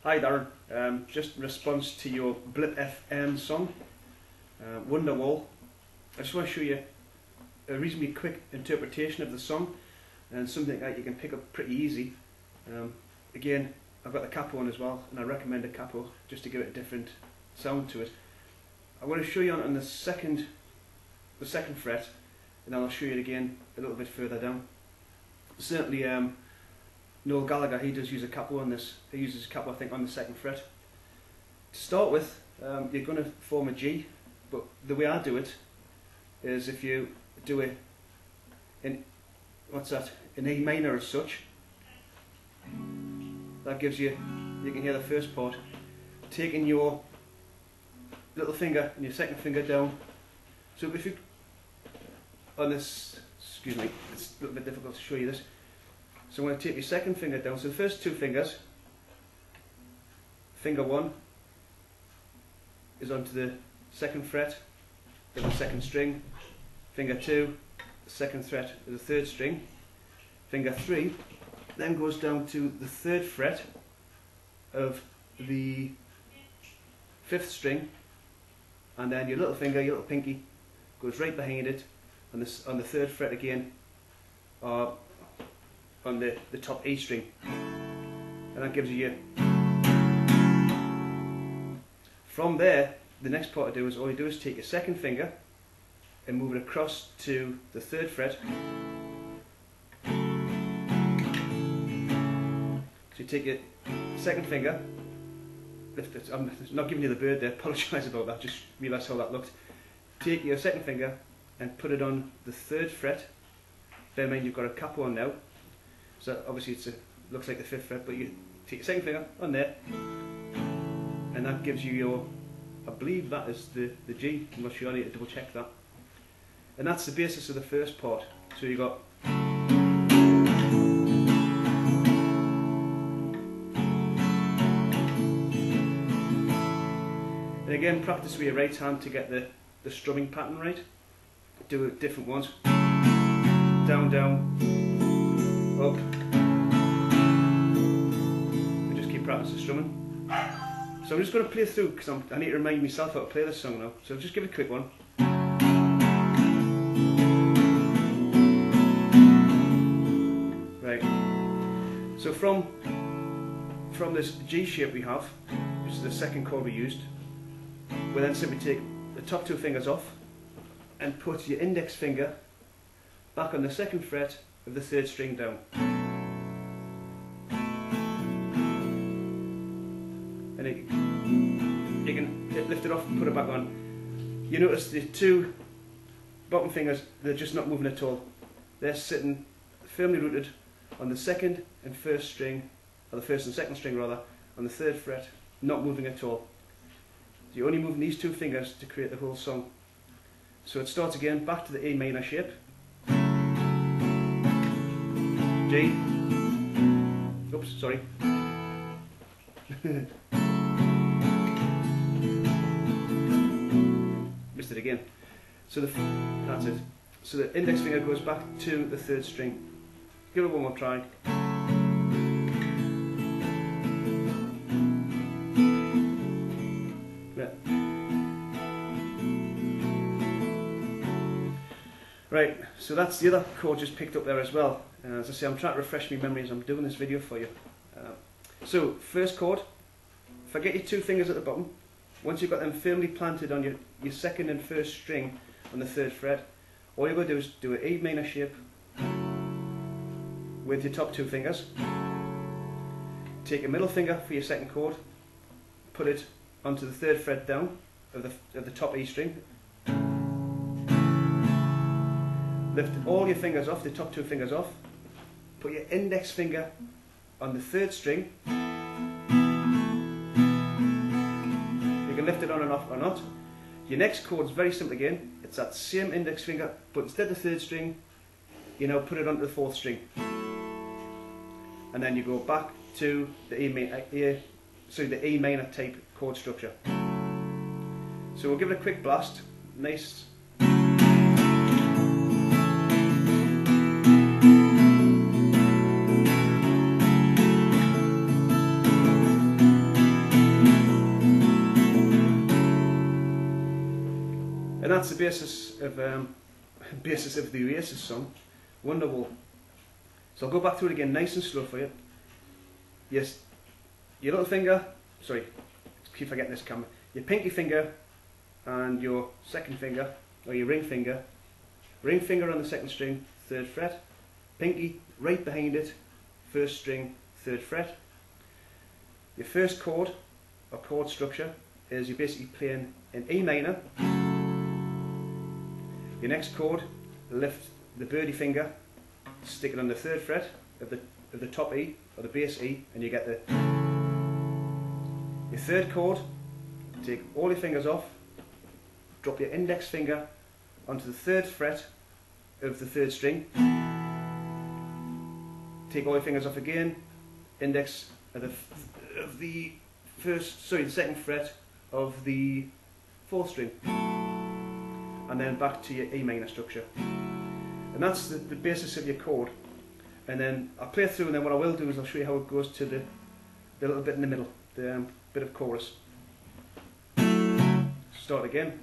Hi Darren, just in response to your Blip FM song, Wonderwall, I just want to show you a reasonably quick interpretation of the song and something that you can pick up pretty easy. Again, I've got the capo on as well, and I recommend a capo just to give it a different sound to it. I want to show you on the second fret, and then I'll show you it again a little bit further down. Certainly, Noel Gallagher, he does use a capo on this. He uses a capo, I think, on the second fret. To start with, you're going to form a G, but the way I do it is if you do it in, in A minor as such, that gives you can hear the first part. Taking your little finger and your second finger down. So if you, on this, excuse me, it's a little bit difficult to show you this. So I'm going to take your second finger down. So the first two fingers, finger 1 is onto the second fret of the second string. Finger 2, the second fret of the third string. Finger 3 then goes down to the third fret of the fifth string, and then your little finger, your little pinky, goes right behind it on the third fret again, on the top E string, and that gives you. From there, the next part to do is all you do is take your second finger and move it across to the third fret. So you take your second finger, lift it. I'm not giving you the bird there, apologise about that, just realised how that looked. Take your second finger and put it on the third fret. Bear in mind you've got a capo on now, so obviously it looks like the fifth fret, but you take your second finger on there, and that gives you your, I believe that is the G, I'm not sure, I need to double check that. And that's the basis of the first part. So you got and again, practice with your right hand to get the strumming pattern right. Do it different ones. Down, down, up. And just keep practicing strumming. So I'm just going to play through because I need to remind myself how to play this song now. So just give it a quick one. Right. So from this G shape we have, which is the second chord we used, we then simply take the top two fingers off and put your index finger back on the second fret of the third string down. And you can lift it off and put it back on. You notice the two bottom fingers, they're just not moving at all. They're sitting firmly rooted on the second and first string, or the first and second string rather, on the third fret, not moving at all. So you're only moving these two fingers to create the whole song. So it starts again, back to the A minor shape. G. Oops, sorry. Missed it again. So that's it. So the index finger goes back to the third string. Give it one more try. Right, so that's the other chord just picked up there as well. As I say, I'm trying to refresh my memory as I'm doing this video for you. So, first chord, forget your two fingers at the bottom. Once you've got them firmly planted on your second and first string on the third fret, all you're going to do is do an A minor shape with your top two fingers. Take your middle finger for your second chord, put it onto the third fret down of the top E string. Lift all your fingers off, the top two fingers off. Put your index finger on the third string. You can lift it on and off or not. Your next chord is very simple again. It's that same index finger, but instead of the third string, you now put it onto the fourth string. And then you go back to the the A minor type chord structure. So we'll give it a quick blast. Nice. that's the basis of the Oasis song, Wonderwall. So I'll go back through it again nice and slow for you. Yes, your little finger, sorry, keep forgetting this camera, your pinky finger and your second finger, or your ring finger on the second string, 3rd fret, pinky right behind it, 1st string, 3rd fret. Your first chord, or chord structure, is you're basically playing in E minor. Your next chord, lift the birdie finger, stick it on the 3rd fret of the top E, or the bass E, and you get the... Your third chord, take all your fingers off, drop your index finger onto the 3rd fret of the 3rd string, take all your fingers off again, index of the 2nd fret of the 4th string, and then back to your E minor structure. And that's the basis of your chord. And then I'll play through, and then what I will do is I'll show you how it goes to the little bit in the middle, the bit of chorus. Start again.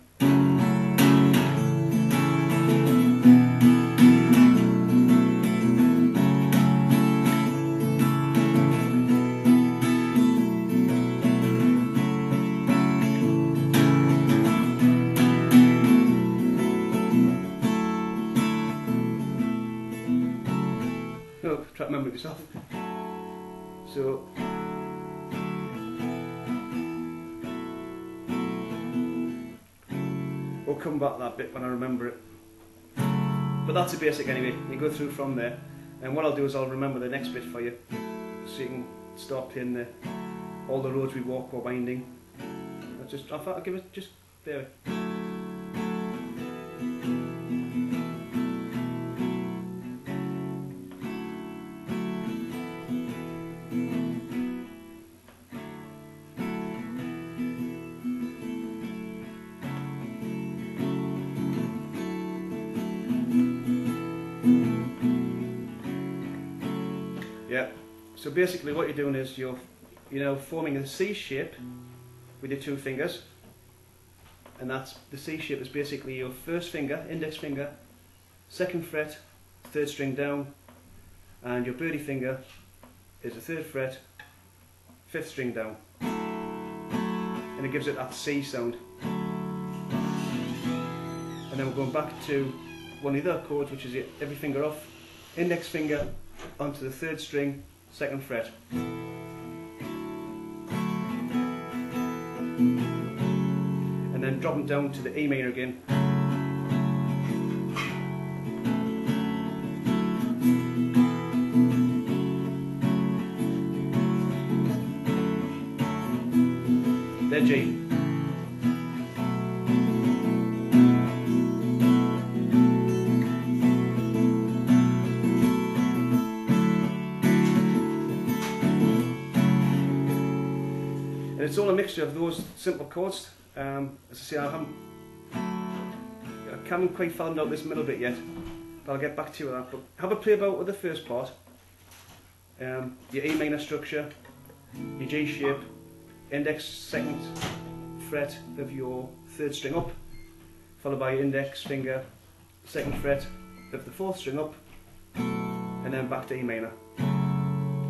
No, try to remember it yourself. So, we'll come back to that bit when I remember it. But that's the basic anyway. You go through from there, and what I'll do is I'll remember the next bit for you, so you can start playing all the roads we walk or winding. I'll give it just there. Yeah, so basically what you're doing is you're forming a C shape with your 2 fingers, and that's the C shape is basically your 1st finger, index finger, 2nd fret, 3rd string down, and your birdie finger is the 3rd fret, 5th string down, and it gives it that C sound. And then we're going back to one of the other chords, which is every finger off, index finger onto the 3rd string, 2nd fret. And then dropping down to the E minor again. Then G. And it's all a mixture of those simple chords. As I say, I haven't quite found out this middle bit yet, but I'll get back to you with that. But have a play about with the first part. Your E minor structure, your G shape, index 2nd fret of your 3rd string up, followed by your index finger, 2nd fret of the 4th string up, and then back to E minor.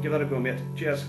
Give that a go, mate. Cheers.